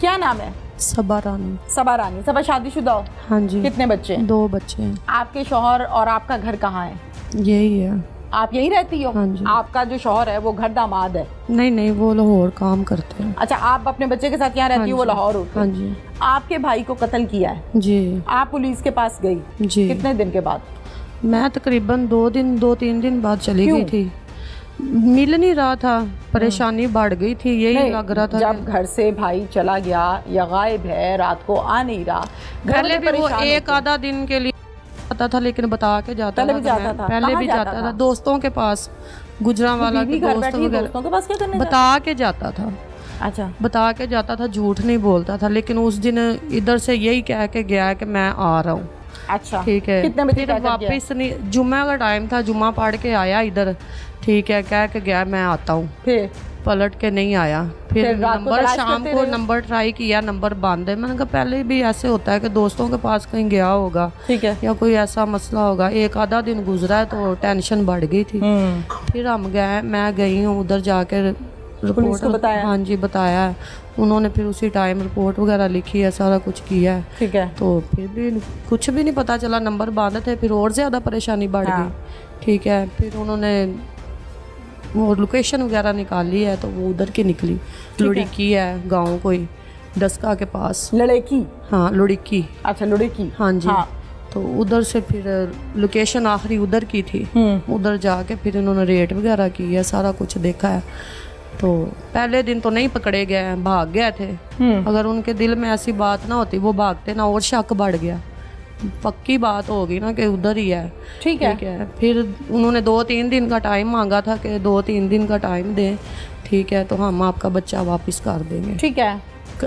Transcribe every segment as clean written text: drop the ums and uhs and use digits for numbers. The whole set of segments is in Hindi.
क्या नाम है? सबा रानी। सबा रानी। सबा शादीशुदा हो? हाँ जी। कितने बच्चे हैं? 2 बच्चे हैं। आपके शौहर और आपका घर कहाँ है? यही है। आप यहीं रहती हो? हाँ जी। आपका जो शौहर है वो घर दामाद है? नहीं नहीं, वो लाहौर काम करते हैं। अच्छा, आप अपने बच्चे के साथ यहाँ रहती हो, वो लाहौर होते हाँ हैं? जी। आपके भाई को कत्ल किया है जी। आप पुलिस के पास गई? जी। कितने दिन के बाद? मैं तकरीबन 2-3 दिन बाद चली क्यों? गई थी। मिल नहीं रहा था, परेशानी बढ़ गई थी, यही लग रहा था। जब घर से भाई चला गया या गायब है, रात को आ नहीं रहा, पहले भी वो एक आधा दिन के लिए आता था, लेकिन बता के जाता पहले था। भी जाता था? पहले भी जाता था दोस्तों के पास, गुजरांवाला के दोस्तों के पास क्या करने बता के जाता था। अच्छा, बता के जाता था, झूठ नहीं बोलता था। लेकिन उस दिन इधर से यही कह के गया है कि मैं आ रहा हूँ। अच्छा, ठीक है। कितने बजे फिर वापस नहीं, जुम्मे का टाइम था, जुम्मा पढ़ के आया इधर, ठीक है, कह के गया मैं आता हूँ, फिर पलट के नहीं आया। फिर नंबर शाम को नंबर ट्राई किया, नंबर बंद है। मैंने कहा पहले भी ऐसे होता है कि दोस्तों के पास कहीं गया होगा, ठीक है, या कोई ऐसा मसला होगा। एक आधा दिन गुजरा है तो टेंशन बढ़ गई थी। फिर हम गए, मैं गई हूँ उधर जाकर पुलिस को बताया? हाँ जी, बताया। उन्होंने फिर उसी टाइम रिपोर्ट वगैरह लिखी है, सारा कुछ किया है। ठीक है। तो फिर भी कुछ भी नहीं पता चला, नंबर बंद थे। फिर और ज़्यादा परेशानी बढ़ गई। ठीक है। फिर उन्होंने वो लोकेशन वगैरह निकाली है, तो वो उधर की निकली। लुड़िकी है गाँव कोई, डस्का के पास। लड़की? हाँ, लुड़िकी। अच्छा, लुड़िकी। हाँ जी। तो उधर से फिर लोकेशन आखिरी उधर की थी। उधर जाके फिर उन्होंने रेट वगैरह की है, सारा कुछ देखा है। तो पहले दिन तो नहीं पकड़े गए, भाग गए थे। अगर उनके दिल में ऐसी बात ना होती, वो भागते ना, और शक बढ़ गया। पक्की बात होगी ना कि उधर ही है। ठीक है। फिर उन्होंने 2-3 दिन का टाइम मांगा था कि 2-3 दिन का टाइम दें, ठीक है, तो हम आपका बच्चा वापस कर देंगे, ठीक है,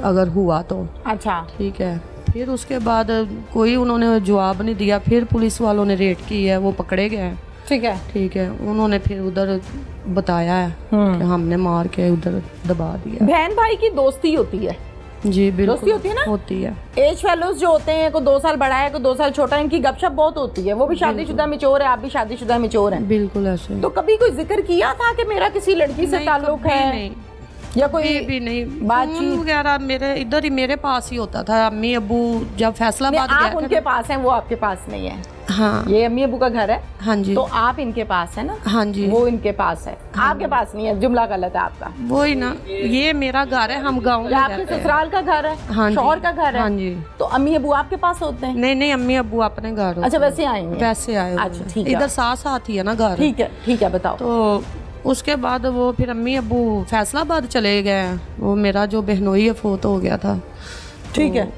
अगर हुआ तो। अच्छा, ठीक है। फिर उसके बाद कोई उन्होंने जवाब नहीं दिया। फिर पुलिस वालों ने रेड की है, वो पकड़े गए। ठीक है। ठीक है। उन्होंने फिर उधर बताया है कि हमने मार के उधर दबा दिया। बहन भाई की दोस्ती होती है? जी बिल्कुल दोस्ती होती है ना? होती है। एज फेलोज जो होते हैं, कोई 2 साल बड़ा है, कोई 2 साल छोटा है, इनकी गपशप बहुत होती है। वो भी शादीशुदा मिचोर है, आप भी शादीशुदा मिचोर हैं। बिल्कुल ऐसे। तो कभी कोई जिक्र किया था कि मेरा किसी लड़की से ताल्लुक है? नहीं, या कोई भी नहीं। बातचीत वगैरह मेरे इधर ही मेरे पास ही होता था। अम्मी अब्बू जब फैसलाबाद आप उनके पास हैं, वो आपके पास नहीं है? हाँ। ये अम्मी अब्बू का घर है? हाँ जी। तो आप इनके पास है ना? हाँ जी। वो इनके पास है, आपके पास नहीं है। जुमला गलत है आपका। वही ना, ये मेरा घर है, हम गाँव में आपके रहते हैं। ससुराल का घर है? हाँ, शौहर का घर है? हाँ जी। तो अम्मी अब्बू आपके पास होते हैं? नहीं नहीं, अम्मी अब्बू अपने घर। अच्छा, वैसे आएंगे? वैसे आए। अच्छा, ठीक है। इधर साथ साथ ही है ना घर। ठीक है, ठीक है, बताओ। तो उसके बाद वो फिर अम्मी अब्बू फैसलाबाद चले गए। वो मेरा जो बहनोई है फोत हो गया था। ठीक है।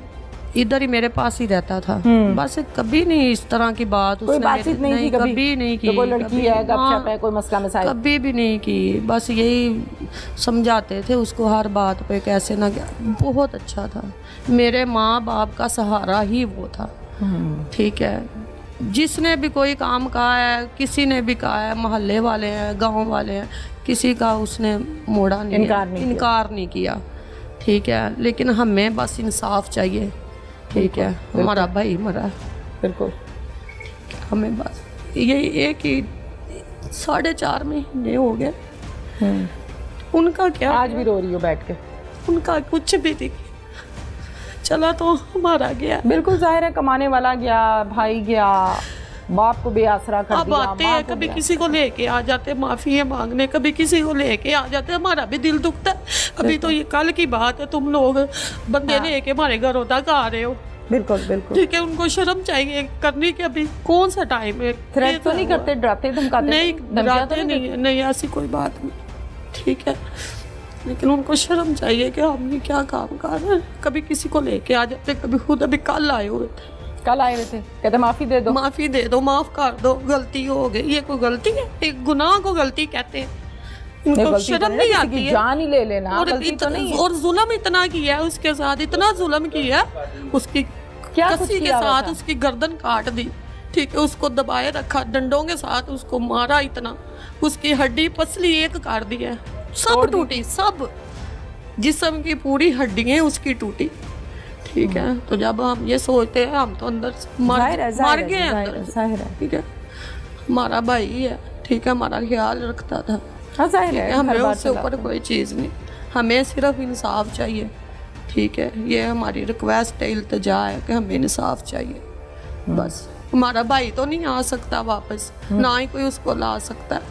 इधर ही मेरे पास ही रहता था। बस कभी नहीं इस तरह की बात कोई बातचीत नहीं की कभी नहीं की। कोई लड़की है, गपशप है, कोई मसला मसाइल? कभी भी नहीं की। बस यही समझाते थे उसको हर बात पे, कैसे ना। बहुत अच्छा था, मेरे माँ बाप का सहारा ही वो था। ठीक है। जिसने भी कोई काम कहा है, किसी ने भी कहा है, मोहल्ले वाले हैं, गांव वाले हैं, किसी का उसने मोड़ा नहीं, इनकार नहीं किया। ठीक है। लेकिन हमें बस इंसाफ चाहिए। ठीक है। हमारा भाई मरा, बिल्कुल। हमें बस यही एक ही 4.5 महीने हो गए। उनका क्या, आज भी रो रही हो बैठ के? उनका कुछ भी नहीं, चला तो हमारा गया। बिल्कुल जाहिर है, कमाने वाला गया, भाई गया, बाप को बेआसरा कर दिया। अब आते हैं, कभी किसी को लेके आ जाते माफी है मांगने, कभी किसी को लेके आ जाते, हमारा भी दिल दुखता है। अभी तो ये कल की बात है, तुम लोग बंदे लेके हमारे घरों तक आ रहे हो। बिल्कुल बिल्कुल। ठीक है। उनको शर्म चाहिए करने की। अभी कौन सा टाइम है? थ्रेट तो नहीं करते, डराते धमकाते? नहीं, डराते नहीं, नहीं ऐसी कोई बात नहीं। ठीक है। लेकिन उनको शर्म चाहिए कि हमने क्या काम कर रहे हैं। कभी किसी को लेके आ जाते, कभी खुद अभी कल आए हुए थे। कल आए हुए थे, कहते माफी दे दो, माफी दे दो, माफ कर दो, गलती हो गई। ये कोई गलती है? एक गुनाह को गलती कहते हैं। इनको शर्म नहीं आती है? जान ही ले लेना, गलती तो नहीं है। और जुल्म इतना किया है उसके साथ, इतना जुल्म किया उसकी कसी के साथ, उसकी गर्दन काट दी। ठीक है। उसको दबाए रखा, डंडों के साथ उसको मारा इतना, उसकी हड्डी पसली एक कर दी है, सब टूटी, सब जिस्म की पूरी हड्डियां उसकी टूटी। ठीक है। तो जब हम ये सोचते हैं, हम तो अंदर मर गए अंदर। ठीक है। हमारा भाई है, ठीक है, हमारा ख्याल रखता था। जाहिर है, हमें उससे ऊपर कोई चीज़ नहीं, हमें सिर्फ इंसाफ चाहिए। ठीक है, ये हमारी रिक्वेस्ट है, इल्तिजा है कि हमें इंसाफ चाहिए बस। हमारा भाई तो नहीं आ सकता वापस, ना ही कोई उसको ला सकता है,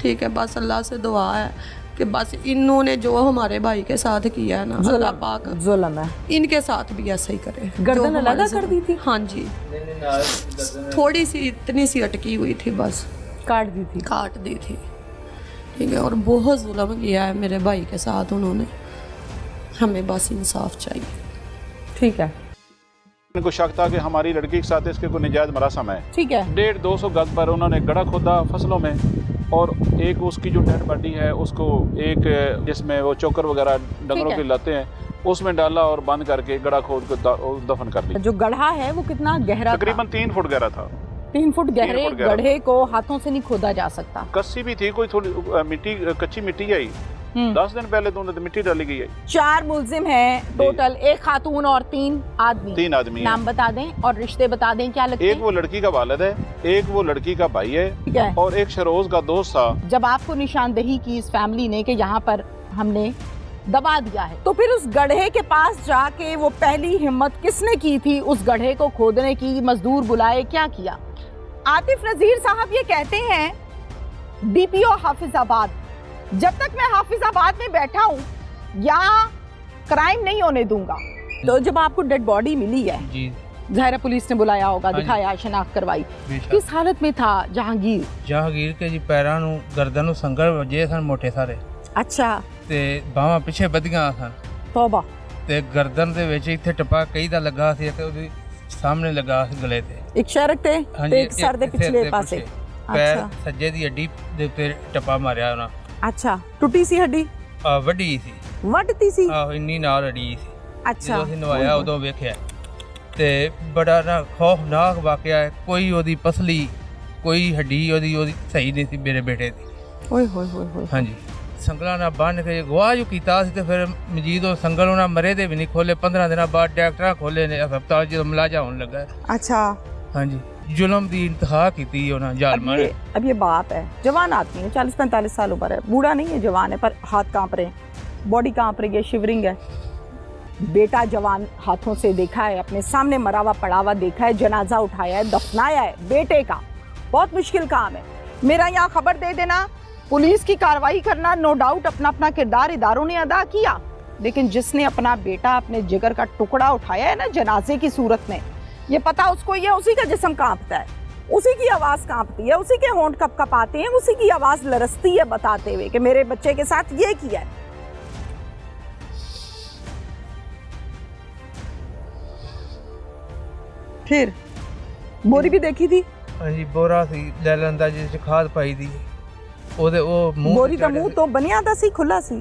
ठीक है। बस अल्लाह से दुआ है कि बस इन्होंने जो हमारे भाई के साथ किया है ना, अल्लाह पाक जुल्म है, इनके साथ भी ऐसा ही करे। गर्दन अलग कर दी थी? हाँ जी, थोड़ी सी इतनी सी अटकी हुई थी, बस काट दी थी, ठीक है। और बहुत जुल्म किया है मेरे भाई के साथ उन्होंने, हमें बस इंसाफ चाहिए। ठीक है। इनको शक था कि हमारी लड़की के साथ इसके कोई नाजायज मरासम है, ठीक है। 150-200 गज पर उन्होंने गड़ा खोदा फसलों में, और एक उसकी जो डेड बॉडी है उसको एक जिसमें वो चोकर वगैरह डंगरों के लाते हैं उसमें डाला और बंद करके गड़ा खोद को दफन कर दिया। जो गड्ढा है वो कितना गहरा? तकरीबन 3 फुट गहरा था। 3 फुट गहरे गड्ढे को हाथों से नहीं खोदा जा सकता। कस्सी भी थी, कोई थोड़ी मिट्टी, कच्ची मिट्टी आई। 10 दिन पहले तो उन्हें मिट्टी डाली गई है। 4 मुलजिम हैं टोटल, एक खातून और 3 आदमी। 3 आदमी। नाम बता दें और रिश्ते बता दें क्या लगते हैं? एक वो लड़की का वालिद है, एक वो लड़की का भाई है, ठीक है। और एक शरोज का दोस्त था। जब आपको निशानदेही की इस फैमिली ने कि यहाँ पर हमने दबा दिया है, तो फिर उस गड्ढे के पास जाके वो पहली हिम्मत किसने की थी उस गड्ढे को खोदने की? मजदूर बुलाए, क्या किया? आतिफ नजीर साहब ये कहते हैं, डीपीओ हाफिजाबाद, जब तक मैं हाफिजाबाद में बैठा हूँ यहाँ क्राइम नहीं होने दूंगा। तो जब आपको डेड बॉडी मिली है जी, ज़ाहिर पुलिस ने बुलाया होगा, दिखाया, शनाख्त करवाई, किस हालत में था जहांगीर? जहांगीर के जी पैरां नूं गर्दन नूं संगल वजे सन मोटे सारे। अच्छा। ते बाਹਾਂ ਪਿੱਛੇ ਵਧੀਆਂ ਸਨ। तौबा। ਤੇ ਗਰਦਨ ਦੇ ਵਿੱਚ ਇੱਥੇ ਟਪਾ ਕਈ ਦਾ ਲੱਗਾ ਸੀ ਤੇ ਉਹਦੇ ਸਾਹਮਣੇ ਲੱਗਾ ਸੀ ਗਲੇ ਤੇ। ਇੱਕ ਸ਼ਰਕ ਤੇ ਇੱਕ ਸਰ ਦੇ ਪਿਛਲੇ ਪਾਸੇ। ਪੈਰ ਸੱਜੇ ਦੀ ਹੱਡੀ ਦੇ ਉੱਤੇ ਟਪਾ ਮਾਰਿਆ ਉਹਨਾਂ। ਅੱਛਾ, ਟੁੱਟੀ ਸੀ ਹੱਡੀ? ਵੱਡੀ ਸੀ। ਵੱਢਤੀ ਸੀ? ਆਹੋ, ਇੰਨੀ ਨਾਲ ਅੜੀ ਸੀ। ਅੱਛਾ। ਜਦੋਂ ਅਸੀਂ ਨਵਾਇਆ ਉਦੋਂ ਵੇਖਿਆ ਤੇ ਬੜਾ ਨਾ ਖੌਫਨਾਕ ਵਾਕਿਆ ਹੈ। ਕੋਈ ਉਹਦੀ ਪਸਲੀ, ਕੋਈ ਹੱਡੀ ਉਹਦੀ ਸਹੀ ਨਹੀਂ ਸੀ ਮੇਰੇ ਬੇਟੇ ਦੀ। ਓਏ ਹੋਏ ਹੋਏ ਹੋਏ। ਹਾਂਜੀ, ਸੰਗਲਾਂ ਨਾਲ ਬੰਨ ਕੇ ਗਵਾਹ ਜੋ ਕੀਤਾ ਸੀ ਤੇ ਫਿਰ ਮਜੀਦ ਉਹ ਸੰਗਲ ਉਹਨਾਂ ਮਰੇ ਦੇ ਵੀ ਨਹੀਂ ਖੋਲੇ। 15 ਦਿਨਾਂ ਬਾਅਦ ਡਾਕਟਰਾਂ ਖੋਲੇ ਨੇ ਹਸਪਤਾਲ ਜਦੋਂ ਮੁਲਾਜ਼ਾ ਹੋਣ ਲੱਗਾ। अच्छा। हाँ जी, जुल्म दी इंतहा की थी उन्होंने जालमा ने। अब ये बाप है, जवान आदमी है, 40-45 साल उम्र है, बूढ़ा नहीं है, जवान है, पर हाथ कांप रहे हैं, बॉडी कांप रही है, शिवरिंग है। बेटा जवान हाथों से देखा है, अपने सामने मरा हुआ पड़ा हुआ देखा है, जनाजा उठाया है, दफनाया है बेटे का। बहुत मुश्किल काम है। मेरा यहाँ खबर दे देना, पुलिस की कार्रवाई करना, नो डाउट अपना अपना किरदार इदारों ने अदा किया, लेकिन जिसने अपना बेटा, अपने जिगर का टुकड़ा उठाया है ना जनाजे की सूरत में, ये पता उसको ये उसी का जिस्म कांपता है, उसी की आवाज़ कांपती है, उसी के होंठ कपकपाते हैं, उसी की आवाज़ लरसती है बताते हुए कि मेरे बच्चे के साथ ये किया है। फिर बोरी भी देखी थी? हाँ जी, बोरा सी ले लंदा जिस खाद पाई दी। ਉਹਦੇ ਉਹ ਮੂੰਹ बोरी का मुंह तो बनिया था सी, खुला सी।